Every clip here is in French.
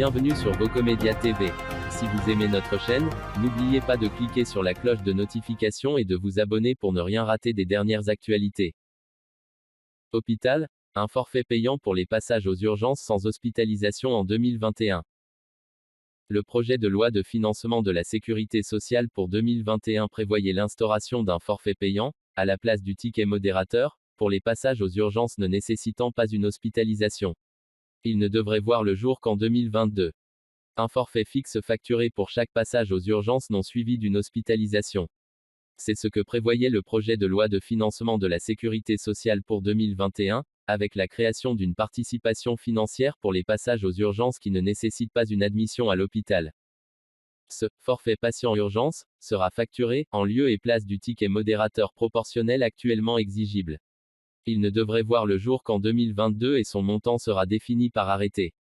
Bienvenue sur Vocomédia TV. Si vous aimez notre chaîne, n'oubliez pas de cliquer sur la cloche de notification et de vous abonner pour ne rien rater des dernières actualités. Hôpital, un forfait payant pour les passages aux urgences sans hospitalisation en 2021. Le projet de loi de financement de la sécurité sociale pour 2021 prévoyait l'instauration d'un forfait payant, à la place du ticket modérateur, pour les passages aux urgences ne nécessitant pas une hospitalisation. Il ne devrait voir le jour qu'en 2022. Un forfait fixe facturé pour chaque passage aux urgences non suivi d'une hospitalisation. C'est ce que prévoyait le projet de loi de financement de la sécurité sociale pour 2021, avec la création d'une participation financière pour les passages aux urgences qui ne nécessitent pas une admission à l'hôpital. Ce forfait patient urgence sera facturé en lieu et place du ticket modérateur proportionnel actuellement exigible. Il ne devrait voir le jour qu'en 2022 et son montant sera défini par arrêté.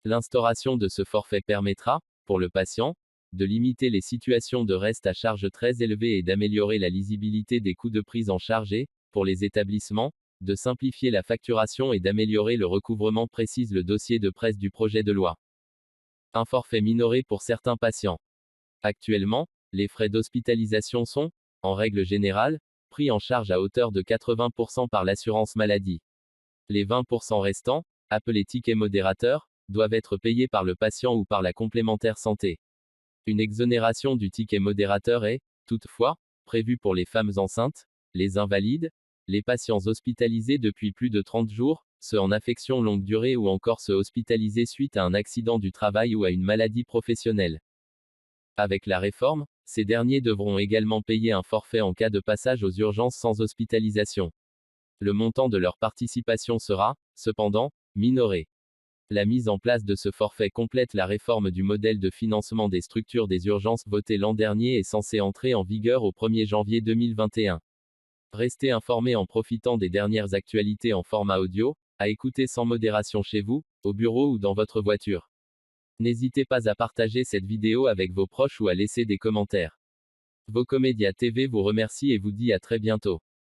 L'instauration de ce forfait permettra, pour le patient, de limiter les situations de reste à charge très élevées et d'améliorer la lisibilité des coûts de prise en charge et, pour les établissements, de simplifier la facturation et d'améliorer le recouvrement, précise le dossier de presse du projet de loi. Un forfait minoré pour certains patients. Actuellement, les frais d'hospitalisation sont, en règle générale, pris en charge à hauteur de 80% par l'assurance maladie. Les 20% restants, appelés tickets modérateurs, doivent être payés par le patient ou par la complémentaire santé. Une exonération du ticket modérateur est, toutefois, prévue pour les femmes enceintes, les invalides, les patients hospitalisés depuis plus de 30 jours, ceux en affection longue durée ou encore ceux hospitalisés suite à un accident du travail ou à une maladie professionnelle. Avec la réforme, ces derniers devront également payer un forfait en cas de passage aux urgences sans hospitalisation. Le montant de leur participation sera, cependant, minoré. La mise en place de ce forfait complète la réforme du modèle de financement des structures des urgences votée l'an dernier et censée entrer en vigueur au 1er janvier 2021. Restez informés en profitant des dernières actualités en format audio, à écouter sans modération chez vous, au bureau ou dans votre voiture. N'hésitez pas à partager cette vidéo avec vos proches ou à laisser des commentaires. Vocomédia TV vous remercie et vous dit à très bientôt.